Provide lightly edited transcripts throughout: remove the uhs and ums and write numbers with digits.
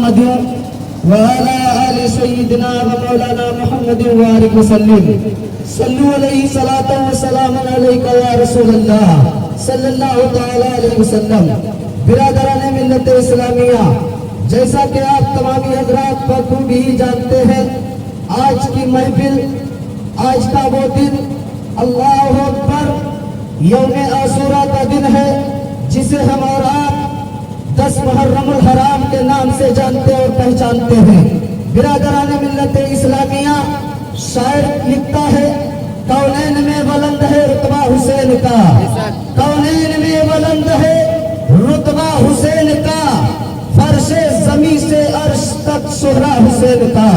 محمد وعلى آل سيدنا ومولانا محمد وآله وسلم صلوا علیہ صلاۃ و سلام علیک یا رسول اللہ صلی اللہ تعالی علیہ وسلم۔ برادران ملت اسلامیہ، جیسا کہ آپ تمامی حضرات بخوبی جانتے ہیں، آج کی محفل، آج کا وہ دن اللہ اکبر یوم عاشوراء کا دن ہے، جسے ہم اور آپ 10 محرم الحرام کے نام سے جانتے اور پہچانتے ہیں۔ برادران ملت اسلامیہ، شاعر لکھتا ہے، کونین میں بلند ہے رتبہ حسین کا، کونین میں بلند ہے رتبہ حسین کا، فرش زمین سے عرش تک شہرا حسین کا،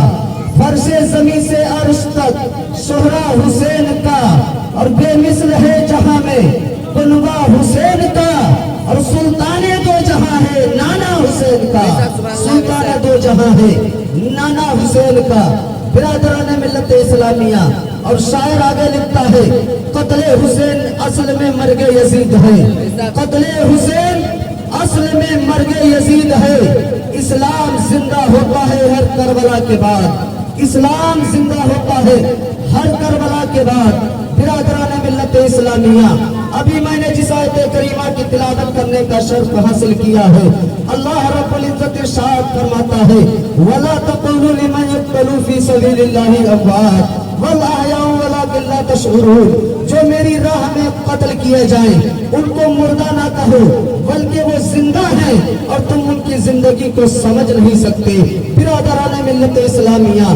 فرش زمین سے عرش تک شہرا حسین کا، اور بے مثل ہے جہاں میں بنوا حسین کا، اور سلطان دو جہاں ہے نانا حسین کا، سلطان دو جہاں ہے نانا حسین کا۔ برادران ملت اسلامیہ، اور شاعر آگے لکھتا ہے، قتل حسین اصل میں مرگ یزید ہے، قتل حسین اصل میں مرگ یزید ہے، اسلام زندہ ہوتا ہے ہر کربلا کے بعد، اسلام زندہ ہوتا ہے ہر کربلا کے بعد۔ برادران ملت اسلامیہ، ابھی میں نے جس آیت کریمہ کی تلاوت کرنے کا شرف حاصل کیا ہے، اللہ رب العزت ارشاد فرماتا ہے، وَلَا تَقُولُوا لِمَنْ يُقْتَلُ فِي سَبِيلِ اللَّهِ أَمْوَاتٌ بَلْ أَحْيَاءٌ وَلَٰكِن لَّا تَشْعُرُونَ۔ جو میری راہ میں قتل کیے جائیں ان کو مردہ نہ کہو، بلکہ وہ زندہ ہیں اور تم ان کی زندگی کو سمجھ نہیں سکتے۔ برادران ملت اسلامیہ،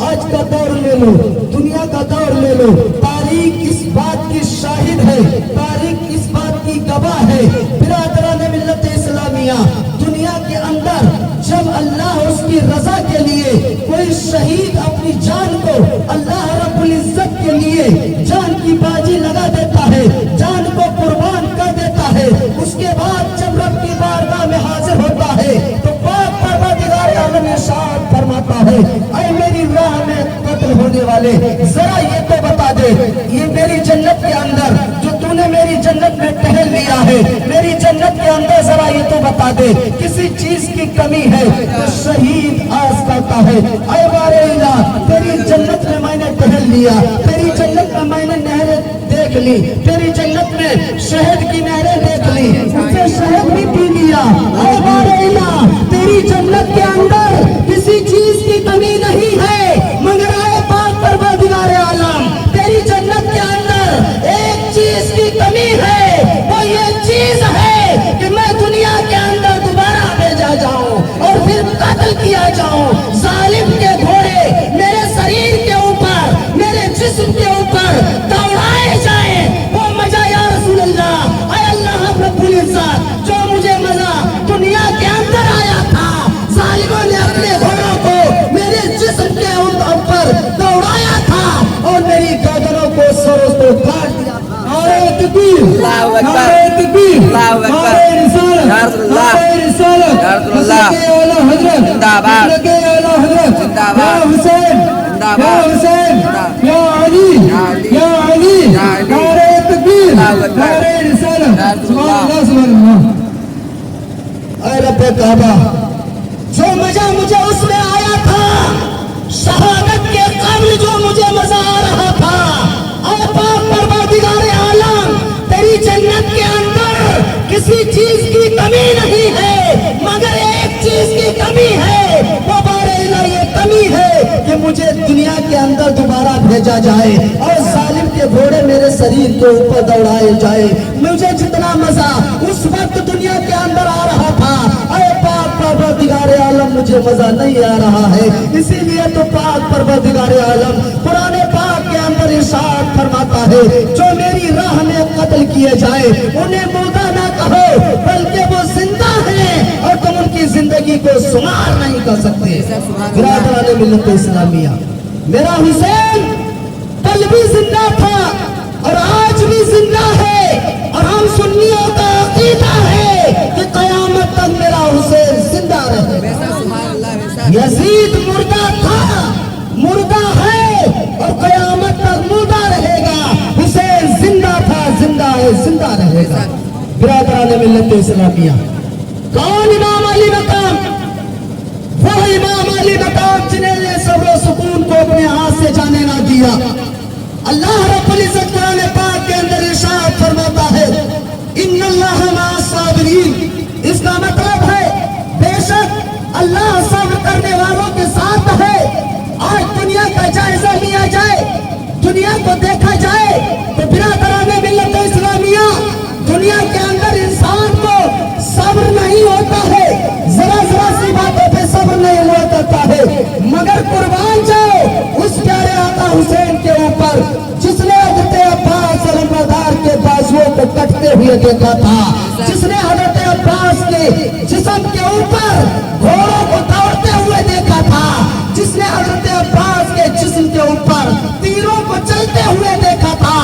آج کا دور لے لو، دنیا کا دور لے لو، تاریخ اس بات کی شاہد ہے، تاریخ اس بات کی گواہ ہے۔ برادران ملت اسلامیہ، دنیا کے اندر جب اللہ اس کی رضا کے لیے کوئی شہید اپنی جان کو اللہ رب العزت کے لیے جان کی بازی لگا دیتا ہے، جان کو قربان کر دیتا ہے، اس کے بعد جب رب کی بارگاہ میں حاضر ہوتا ہے تو پاک پروردگار عالم ارشاد فرماتا ہے، اے میری راہ میں قتل ہونے والے، ذرا یہ تو بتا دے، یہ میری جنت کے اندر جو تو نے میری جنت میں ٹہل لیا ہے، میری جنت کے اندر ذرا یہ تو بتا دے کسی چیز کی کمی ہے تو شہید آس کرتا ہے، اے بارے الہ تیری جنت میں میں نے ٹہل لیا، تیری جنت میں میں نے نہریں دیکھ لی، تیری جنت میں شہد کی نہریں دیکھ لی، اسے شہد بھی پی لیا، اے بارے الہ تیری جنت کے اندر کسی چیز کی کمی نہیں ہے، مگر اے پاک پروردگار عالم تیری جنت کے اندر ایک چیز کی کمی ہے، وہ یہ چیز ہے کہ میں دنیا کے اندر دوبارہ بھیجا جاؤں اور پھر قتل کیا جاؤں، ظالم کے گھوڑے میرے شریر کے اوپر، میرے جسم کے اوپر دوڑائے جائیں، وہ مزہ یا رسول اللہ، اے اللہ رب العزت جو مجھے مزہ دنیا کے اندر آیا تھا، ظالموں نے اپنے گھوڑوں کو میرے جسم کے اوپر دوڑایا تھا اور میری گردنوں کو سروں کو کاٹ دیا تھا۔ نعرہ تکبیر، نعرہ تکبیر، نعرہ رسالت، نعرہ رسالت، حضرت اعلیٰ حضرت، حضرت اعلیٰ حضرت، یا حسین، یا حسین، یا علی، یا علی، نعرہ تکبیر، نعرہ رسالت، سبحان اللہ سبحان اللہ۔ اے رب کعبہ، جو مزہ مجھے اس میں آیا تھا، شہادت کے قبل جو مجھے مزہ آ رہا تھا، اے پاک پروردگار عالم تیری جنت کے اندر کسی چیز کی کمی نہیں ہے، مگر ایک چیز کی کمی ہے، وہ بارے الہ یہ کمی ہے کہ مجھے دنیا کے اندر دوبارہ بھیجا جائے اور ظالم کے گھوڑے میرے شریر کے اوپر دوڑائے جائے۔ مجھے جتنا مزہ اس وقت دنیا کے اندر آ رہا تھا، اے پاک پروردگار عالم مجھے مزہ نہیں آ رہا ہے، اسی لیے تو پاک پروردگار عالم قرآن پاک کے اندر ارشاد فرماتا ہے، جو میری راہ میں قتل کیے جائے انہیں مردہ نہ کہو، بلکہ وہ زندہ ہیں اور تم ان کی زندگی کو شمار نہیں کر سکتے۔ برادران ملت اسلامیہ، میرا حسین کل بھی زندہ تھا اور آج بھی زندہ ہے، اور ہم سنیوں کا عقیدہ ہے کہ قیامت تک میرا حسین زندہ رہے گا۔ یزید مردہ تھا، مردہ ہے اور قیامت تک مردہ رہے گا، حسین زندہ تھا، زندہ ہے، زندہ رہے گا۔ برادران ملت اسلامیہ، کون امام علی مقام؟ وہ को अपने हाथ से जाने ना दिया। अल्लाह रब्बुल इज्जत कुरान पाक के अंदर इरशाद फरमाता है, इन्नल्लाह मअस साबिरीन। इसका मतलब है बेशक अल्लाह सब्र करने वालों के साथ है। आज दुनिया का जायजा लिया जाए, दुनिया को देखा जाए तो बिरादराने मिल्लत इस्लामिया, दुनिया के अंदर इंसान को सब्र नहीं होता है, जरा जरा सी बातों पे सब्र नहीं हुआ करता है। मगर कुर्बान जाओ उस प्यारे आका हुसैन के ऊपर जिसने हजरत अब्बास अलमदार के बाजुओं को कटते हुए देखा था, जिसने हजरत अब्बास के जिस्म के ऊपर घोड़ों को दौड़ते हुए देखा था, जिसने हजरत अब्बास के जिस्म के ऊपर तीरों को चलते हुए देखा था।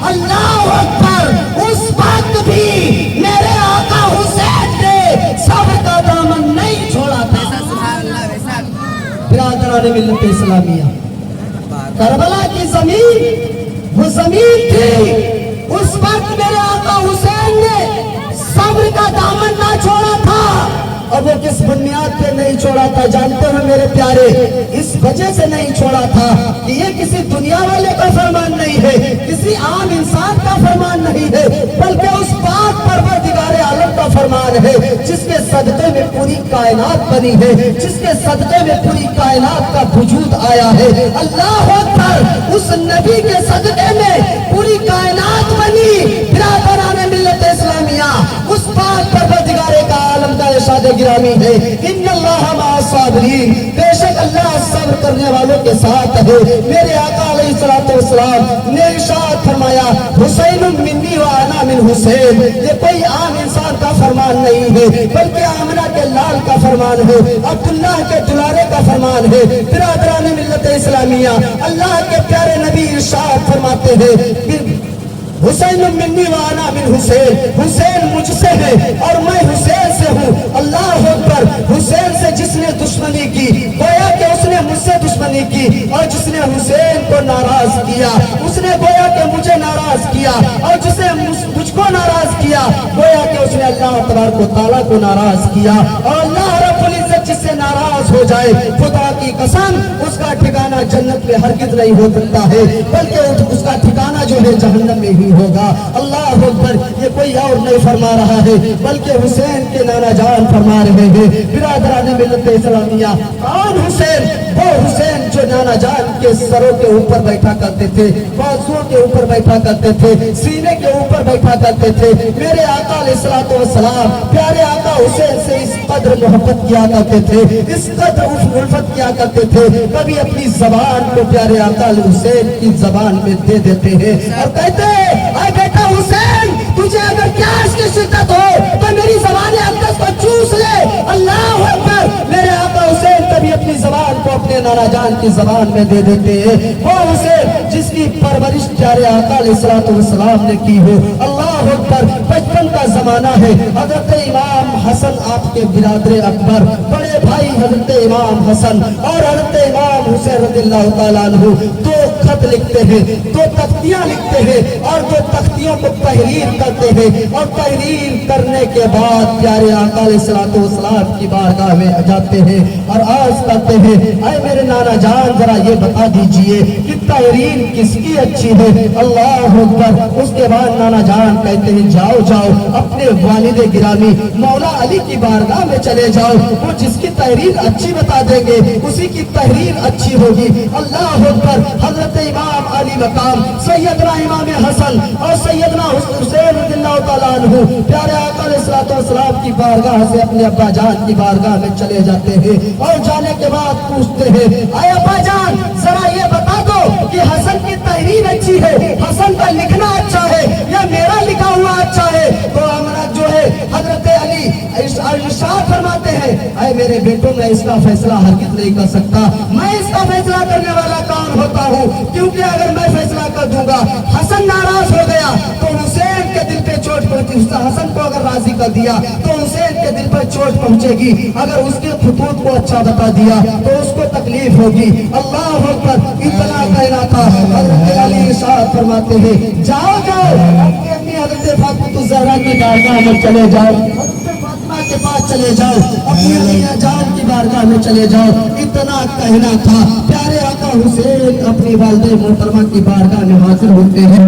अल्लाह अकबर, उस वक्त भी मेरे आका हुसैन ने सब्र का दामन नहीं छोड़ा था। बिरादराने मिल्लत इस्लामिया, करबला की जमीन वो जमीन थी, उस वक्त मेरे आका हुसैन ने सब्र का दामन ना छोड़ा था। और वो किस बुनियाद पे नहीं छोड़ा था जानते हो मेरे प्यारे? इस वजह से नहीं छोड़ा था कि ये किसी दुनिया वाले का फरमान नहीं है, किसी आम इंसान का फरमान नहीं है, बल्कि उस पाक परवरदिगारे आलम का फरमान है, जिसके सदक़े में पूरी कायनात बनी है, जिसके सदक़े में पूरी कायनात का वजूद आया है। अल्लाह अकबर, उस नबी के सदक़े में पूरी कायनात बनी। बिरादराने मिल्लत इस्लामिया, उस पाक परवरदिगारे का आलम का इरशाद गिरामी है, इन्नल्लाह मअस साबिरीन। बेशक अल्लाह सब्र करने वालों के साथ है। मेरे आका अलैहिस्सलातु वस्सलाम ने इरशाद फरमाया, हुसैनुम मिन्नी व अना मिन हुसैन। ये कोई आम इंसान का फरमान नहीं है, बल्कि आमना के लाल का फरमान है, अब्दुल्लाह के दुलारे का फरमान है। बिरादराने मिल्लत इस्लामिया, अल्लाह के प्यारे नबी इरशाद फरमाते हैं, हुसैन मिन्नी व अना मिन हुसैन। हुसैन मुझसे है और मैं हुसैन से हूँ। अल्लाह अकबर, हुसैन से जिसने दुश्मनी की गोया कि उसने मुझसे दुश्मनी की, और जिसने हुसैन को नाराज किया उसने गोया कि मुझे नाराज किया, और जिसने मुझको नाराज किया गोया कि उसने अल्लाह तबारक व तआला को नाराज किया। और अल्लाह रब्बुल इज्जत जिससे नाराज हो जाए, खुदा की कसम उसका ठिकाना जन्नत में हरगिज नहीं हो सकता है, बल्कि उसका ठिकाना जो है जहन्नम में ही होगा। अल्लाह अकबर, ये कोई और नहीं फरमा रहा है, बल्कि हुसैन के नाना जान फरमा रहे हैं। बिरादराने मिल्लत इस्लामिया, कौन हुसैन? वो हुसैन जो नाना जान के सरों के ऊपर बैठा करते थे, बाजुओं के ऊपर बैठा करते थे, सीने के ऊपर बैठा करते थे। मेरे आका अलैहिस्सलातु वस्सलाम प्यारे आका हुसैन से इस कदर मोहब्बत किया करते थे, इस कदर उल्फत किया करते थे, कभी अपनी जबान को प्यारे आका हुसैन की जबान में दे देते हैं और कहते हैं, अरे बेटा हुसैन, तुझे अगर प्यास की शिद्दत हो तो मेरी ज़बान अक़दस को चूस ले। अल्लाह अकबर, मेरे आका हुसैन कभी अपनी ज़बान को अपने नाना जान की ज़बान में दे देते हैं। वो हुसैन जिसकी परवरिश प्यारे आका अलैहिस्सलातु वस्सलाम ने की हो। अल्लाह अकबर, बचपन का जमाना है। हजरत इमाम हसन आपके बिरादर अकबर, बड़े भाई हजरत इमाम हसन और हजरत इमाम हुसैन रज़ियल्लाहु तआला अन्हु दो खत लिखते हैं, दो तख्तियां लिखते हैं, और दो तख्तियों को तहरीर करते हैं, और तहरीर करने के बाद प्यारे आका अलैहिस्सलातु वस्सलाम की बारगाह में जाते हैं और अर्ज करते हैं, ऐ मेरे नाना जान, जरा ये बता दीजिए कि तहरीर किसकी अच्छी है? अल्लाह अकबर। उसके बाद नाना जान कहते हैं, जाओ जाओ अपने वालिद गिरामी मौला अली की बारगाह में चले जाओ, वो जिसकी तहरीर अच्छी बता देंगे उसी की तहरीर अच्छी होगी। अल्लाह अकबर। हजरत इमाम अली मकाम सैयदना इमाम हसन और सैयदना हुसैन रज़ियल्लाहु तआला अन्हु प्यारे आका अलैहिस्सलातु वस्सलाम की बारगाह से अपने अब्बा जान की बारगाह में चले जाते हैं, और जाने के बाद पूछते हैं, अरे अब्बा जान, जरा ये बता दो कि हसन की तहरीर अच्छी है, हसन का लिखना अच्छा है या मेरा लिखा हुआ अच्छा है? तो हमारा जो है हजरत अली इरशाद फरमाते हैं, अरे मेरे बेटों, मैं इसका फैसला हरगिज नहीं कर सकता। मैं इसका फैसला करने वाला कौन होता हूँ? क्योंकि अगर मैं फैसला कर दूंगा, हसन नाराज हो गया तो हुसैन के दिल पे चोट पहुंची। हसन को अगर राजी कर दिया तो हुसैन के दिल पर चोट पहुंचेगी, अगर उसके खुतूत को अच्छा बता दिया तो उसको तकलीफ होगी। अल्लाह अकबर। इतना कहना था। हजरत अली इरशाद फरमाते हैं, जाओ जाओ अपनी हजरत फातिमा ज़हरा की बारगाह में चले जाओ। के کے پاس چلے جاؤ، اپنی امیاں جان کی بارگاہ میں چلے جاؤ، اتنا کہنا تھا۔ پیارے آقا حسین اپنی والدہ محترمہ کی بارگاہ میں حاضر ہوتے ہیں۔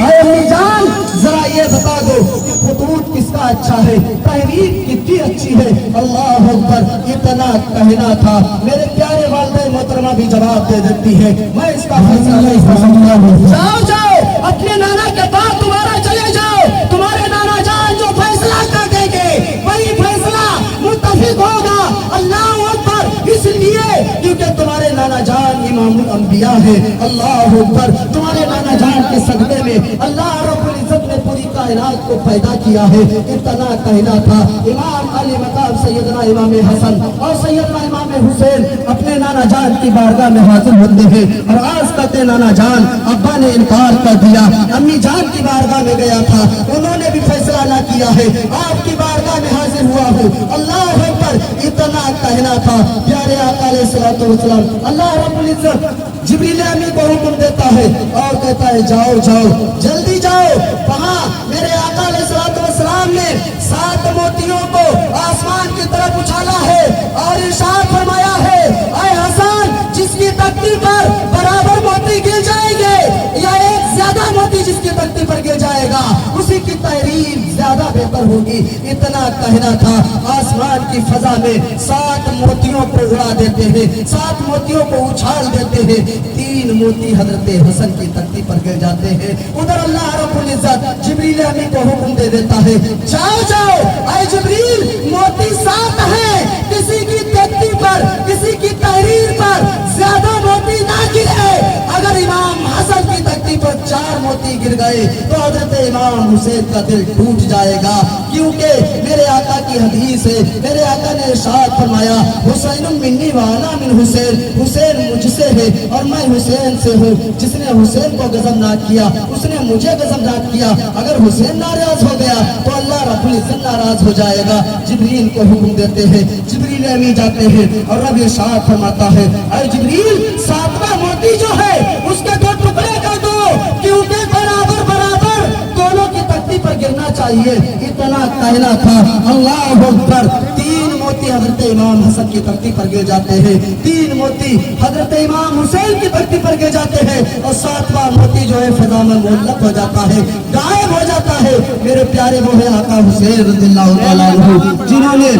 اے امی جان، ذرا یہ بتا دو کہ خطوط کس کا اچھا ہے، تحریر کتنی اچھی ہے؟ اللہ اکبر، اتنا کہنا تھا۔ میرے پیارے والدہ محترمہ بھی جواب دے دیتی ہے، میں اس کا فیصلہ نہیں سمجھتا ہوں۔ جاؤ جاؤ اپنے نانا کے پاس دوبارہ چلے جاؤ، تمہارے نانا جان جو فیصلہ کر دیں گے وہی فیصلہ متفق ہوگا۔ اللہ اکبر، اس لیے کیونکہ تمہارے نانا جان امام الانبیاء ہے۔ اللہ اکبر، تمہارے نانا جان کے صدقے میں اللہ رب العزت نے پوری کائنات کو پیدا کیا ہے۔ اتنا کہنا تھا۔ امام علی مقام سیدنا امام حسن اور سیدنا امام حسین اپنے نانا جان کی بارگاہ میں حاضر ہوتے ہیں اور آج کہتے نانا جان ابا نے انکار کر دیا، امی جان کی بارگاہ میں گیا تھا، انہوں نے بھی فیصلہ نہ کیا ہے، آپ کی بارگاہ میں حاضر ہوا ہوں۔ اللہ اکبر، اتنا کہنا تھا۔ پیارے آقا علیہ الصلوۃ والسلام، اللہ رب العزت جبریل امی کو حکم دیتا ہے اور کہتا ہے جاؤ جاؤ جلدی جاؤ، وہاں میرے آقا علیہ الصلوۃ والسلام نے 7 موتیوں کو آسمان کی طرف اچھالا ہے اور ارشاد فرمایا ہے، اے حسن، جس کی تختی پر برابر موتی گر جائیں گے یا ایک زیادہ موتی جس کی تختی پر گر جائے گا اسی کی تحریر زیادہ بہتر ہوگی۔ اتنا کہنا تھا۔ آسمان کی فضا میں 7 موتیوں کو اڑا دیتے ہیں، 7 موتیوں کو اچھال دیتے ہیں، 3 موتی حضرت حسن کی تختی پر گر جاتے ہیں۔ ادھر اللہ رب العزت جبریل امی کو حکم دے دیتا ہے، جاؤ جاؤ اے جبریل، موتی 7 ہیں، کسی کی تختی پر، کسی کی تحریر پر زیادہ موتی نہ گرے۔ اگر امام حسن کی تختی پر 4 موتی گر گئے تو حضرت امام حسین کا دل ٹوٹ جائے گا، کیونکہ میرے آقا کی حدیث ہے، میرے آقا نے ارشاد فرمایا، حسین منی وانا من حسین، حسین مجھ سے ہے اور میں حسین سے ہوں۔ جس نے حسین کو غضبناک کیا اس نے مجھے غضبناک کیا، اگر حسین ناراض ہو گیا تو اللہ رب العزت ناراض ہو جائے گا۔ جبریل کو حکم دیتے ہیں، جبریل امی جاتے ہیں اور رب ارشاد فرماتا ہے، اے جبریل، 7واں موتی جو ہے اس کے 2 ٹکڑے کر دو، کیونکہ برابر برابر دونوں کی تختی پر گرنا چاہیے۔ اتنا کہنا تھا۔ اللہ اکبر، 3 موتی حضرت امام حسن کی تختی پر گر جاتے ہیں، 3 موتی حضرت امام حسین کی تختی پر گر جاتے ہیں اور 7واں موتی جو ہے فضا میں معلق ہو جاتا ہے، غائب ہو جاتا ہے۔ میرے پیارے وہ ہے آقا حسین رضی اللہ تعالیٰ عنہ، جنہوں نے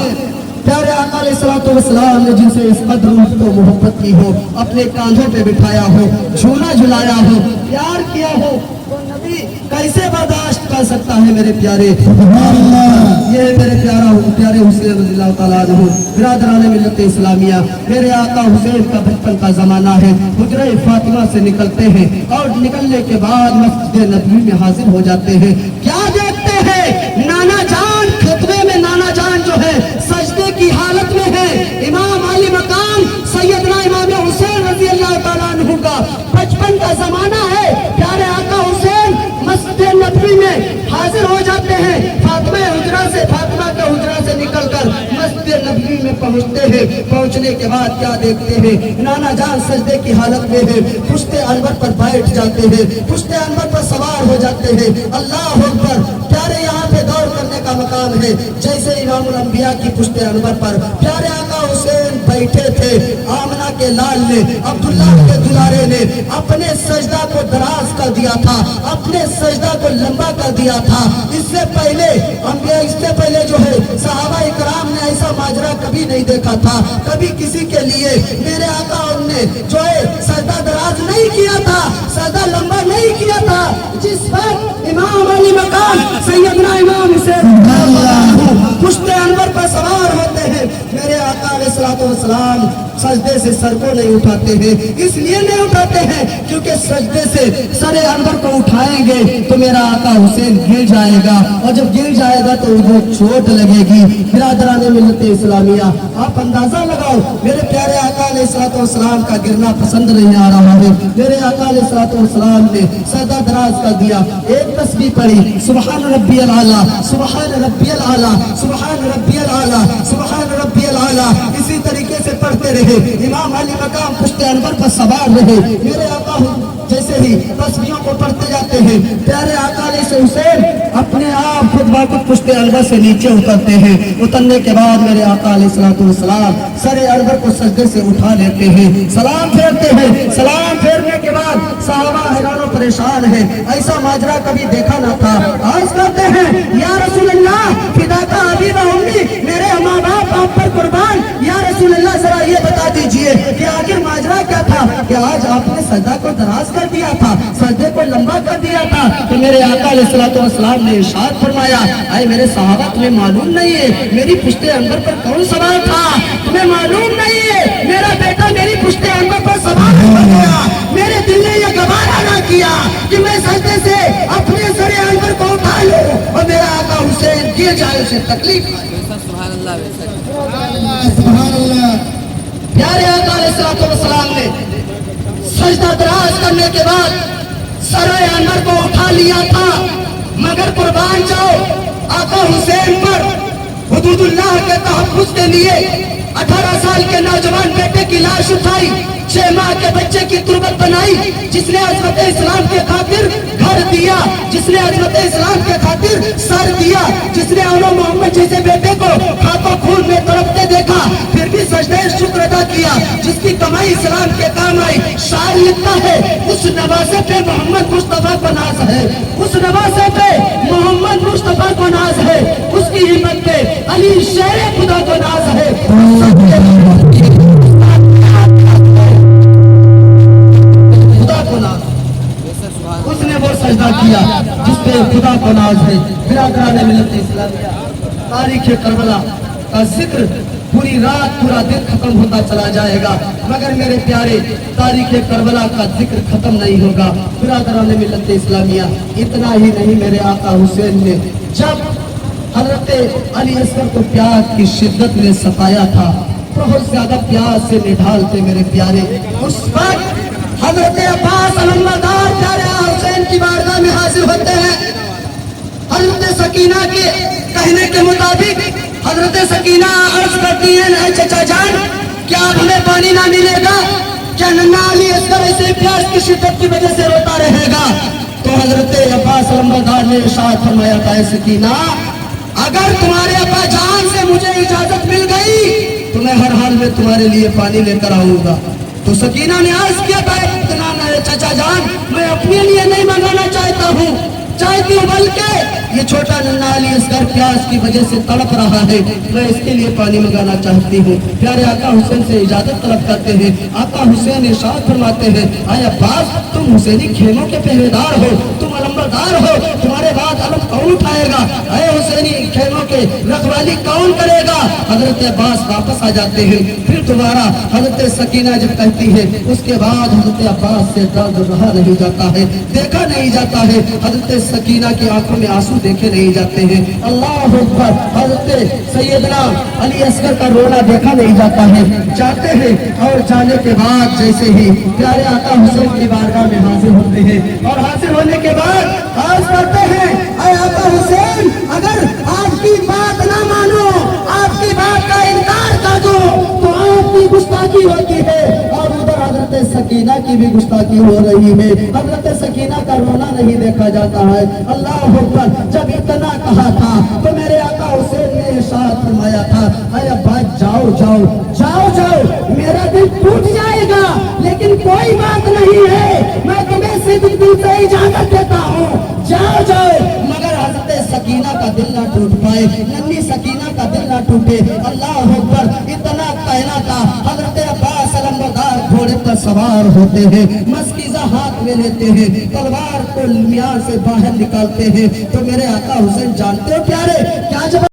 پیارے آقا علیہ الصلوۃ والسلام نے جن سے اس قدر محبت و محبت کی ہو، اپنے کاندھوں پہ بٹھایا ہو، جھولا جھلایا ہو، پیار کیا ہو، تو نبی کیسے برداشت کر سکتا ہے؟ میرے پیارے، یہ میرے پیارے حسین رضی اللہ تعالیٰ عنہ، برادران ملت اسلامیہ، میرے آقا حسین کا بچپن کا زمانہ ہے۔ حجرہ فاطمہ سے نکلتے ہیں اور نکلنے کے بعد مسجد نبوی میں حاضر ہو جاتے ہیں۔ کیا دیکھتے ہیں؟ نانا جان خطبے میں، نانا جان جو ہے سجدے کی حالت میں ہے۔ امام علی مقام سیدنا امام حسین رضی اللہ تعالیٰ عنہ کا بچپن کا زمانہ ہے۔ پیارے آقا حسین مسجد نبوی میں حاضر ہو جاتے ہیں، فاطمہ کے حجرہ سے نکل کر مسجد نبوی میں پہنچتے ہیں۔ پہنچنے کے بعد کیا دیکھتے ہیں؟ نانا جان سجدے کی حالت میں ہے، پشت انور پر بیٹھ جاتے ہیں، پشت انور پر سوار ہو جاتے ہیں۔ اللہ اکبر، پیارے یہاں پہ غور کرنے کا مقام ہے، جیسے امام الانبیاء کی پشت انور پر پیارے آقا حسین بیٹھے تھے، آمنہ کے لال نے، عبداللہ کے دلارے نے اپنے سجدہ کو دراز کر دیا تھا، اپنے سجدہ کو لمبا کر دیا تھا۔ اس سے پہلے جو ہے صحابہ اکرام نے ایسا ماجرا کبھی نہیں دیکھا تھا، کبھی کسی کے لیے میرے آقا نے جو ہے سجدہ دراز نہیں کیا تھا، سجدہ لمبا نہیں کیا تھا۔ جس وقت امام علی مقام سیدنا امام حسین پشت انور پر سوار ہوتے ہیں، میرے آقا علیہ الصلوۃ والسلام سجدے سے سر کو نہیں اٹھاتے ہیں۔ اس لیے نہیں اٹھاتے ہیں کیونکہ سجدے سے سر انور کو اٹھائیں گے تو میرا آقا حسین گر جائے گا، اور جب گر جائے گا تو وہ چوٹ لگے گی۔ برادران ملت اسلامیہ، آپ اندازہ لگاؤ، میرے پیارے آقا علیہ الصلوۃ والسلام کا گرنا پسند نہیں آ رہا ہے۔ میرے آقا علیہ الصلوۃ والسلام نے سجدہ دراز کر دیا، ایک تسبیح پڑھی، سبحان ربی الاعلیٰ، سبحان ربی الاعلیٰ، سبحان ربی الاعلیٰ، سبحان ربی الاعلیٰ، اسی طریقے سے پڑھتے رہے۔ امام علی مقام پشت انور پر سوار رہے، میرے آقا जैसे ही तस्बीहों को पढ़ते जाते हैं, प्यारे आका अलैहि हुसैन अपने आप खुद ब खुद पुश्ते अनवर से नीचे उतरते हैं। उतरने के बाद मेरे आका अलैहिस्सलाम सरे अनवर को सजदे से उठा लेते हैं, सलाम फेरते हैं। सलाम फेरने के बाद सहाबा हैरान परेशान है, ऐसा माजरा कभी देखा ना था। आज कहते हैं या रसूल अल्लाह फिदा का अबी व उम्मी, मेरे माँ बाप आप पर कुर्बान, या रसूल अल्लाह जरा ये बता दीजिए कि आखिर माजरा क्या था कि आज आपने सजदा को दराज कर दिया था, सजदे को लंबा कर दिया था। तो मेरे आका अलैहिस्सलाम ने इरशाद फरमाया, अरे मेरे सहाबा तुम्हें मालूम नहीं है मेरी पुश्ते अंबर पर कौन सवार था? तुम्हें मालूम नहीं है मेरा बेटा मेरी पुश्ते अंबर पर सवार हो गया। मेरे दिल ने यह गवारा ना किया कि मैं सजदे से अपने सरे अंबर को उठा लूं और मेरा आका हुसैन गिर जाए, उसे तकलीफ। प्यारे आका अलैहिस्सलाम ने सजदा दराज करने के बाद सरे अंबर को उठा लिया था, मगर कुर्बान जाओ आका हुसैन पर हुदूदुल्लाह के तहफ्फुज़ के लिए 18 साल के नौजवान बेटे की लाश उठाई, 6 माह के बच्चे की तुरबत बनाई, जिसने अज़मत इस्लाम के खातिर घर दिया, जिसने अज़मत इस्लाम के खातिर सर दिया, जिसने औलो मोहम्मद जैसे बेटे को खाको खून में तड़पते देखा फिर भी सजदे शुक्र अदा किया, जिसकी कमाई इस्लाम के काम आई। शायर लिखता है उस नवासे पे मोहम्मद मुस्तफा को नाज है, उस नवासे पे मोहम्मद मुस्तफा को नाज है, उसकी हिम्मत पे अली शेर खुदा को नाज है। उसने वो सजदा किया जिस पे खुदा को नाज है। बिरादरान मिल्लत इस्लामिया, तारीख करबला का जिक्र पूरी रात पूरा दिन खत्म होता चला जाएगा, मगर मेरे प्यारे तारीख करबला का जिक्र खत्म नहीं होगा। बिरादरान मिल्लत इस्लामिया, इतना ही नहीं मेरे आका हुसैन ने जब हजरत अली असगर को प्यास की शिद्दत में सताया था, बहुत ज्यादा प्यास से निढालते मेरे प्यारे, उस वक्त हजरत अब्बास अलमदार प्यारे हुसैन की बारगाह में हाजिर होते हैं। हजरत सकीना के कहने के मुताबिक हजरत सकीना अर्ज करती है, चचा जान क्या हमें पानी ना मिलेगा? क्या नन्ना अली असगर ऐसे प्यास की शिद्दत की वजह से रोता रहेगा? तो हजरत अब्बास अलमदार ने इरशाद फरमाया था, सकीना अगर तुम्हारे अब्बा जान से मुझे इजाजत मिल गई तो मैं हर हाल में तुम्हारे लिए पानी लेकर आऊंगा। तो सकीना ने अर्ज किया, चाचा जान मैं अपने लिए नहीं मंगाना चाहता हूँ, चाहती हूँ बल्कि ये छोटा नन्ना अली असगर प्यास की वजह से तड़प रहा है, मैं इसके लिए पानी मंगाना चाहती हूँ। प्यारे आका हुसैन से इजाजत तलब करते हैं। आका हुसैन इरशाद फरमाते हैं, आय अब्बास तुम हुसैनी खेमों के पहरेदार हो, तुम अलंबरदार हो, तुम्हारे बाद अलम कौन उठाएगा? अय हुसैनी खेमों के रखवाली कौन करेगा? हजरत अब्बास वापस आ जाते हैं। फिर दोबारा हजरत सकीना जब कहती है, उसके बाद हजरत अब्बास से दर्द रहा नहीं जाता है, देखा नहीं जाता है, हजरत सकीना की आंखों में आंसू देखे नहीं जाते हैं। अल्लाह अकबर, हजरत सैयदना अली असगर का रोना देखा नहीं जाता है। जाते हैं और जाने के बाद जैसे ही प्यारे आका हुसैन की बारगाह में हाजिर होते हैं और हाजिर होने के बाद आज करते हैं, अरे आका हुसैन अगर आपकी बात ना मानो, आपकी बात का इनकार कर दो तो आपकी गुस्ताखी होती है और उधर हजरत सकीना की भी गुस्ताखी हो रही है। हजरत सकीना का रोना नहीं देखा जाता है। अल्लाह अकबर, जब इतना कहा था तो मेरे आका हुसैन ने इरशाद फरमाया था, अरे अब्बास जाओ जाओ जाओ जाओ, मेरा दिल टूट जाएगा लेकिन कोई बात नहीं है, मैं तुम्हें सिद्ध दिल से इजाजत देता हूँ, जाओ जाओ। मगर हजरत सकीना का दिल ना टूट पाए, नन्ही सकीना का दिल ना टूटे। अल्लाह अकबर, इतना कहना था। हजरत अब्बास अलमदार घोड़े पर सवार होते हैं, मस्कीजा हाथ में लेते हैं, तलवार को मियां से बाहर निकालते हैं। तो मेरे आका हुसैन जानते हो प्यारे क्या जवाब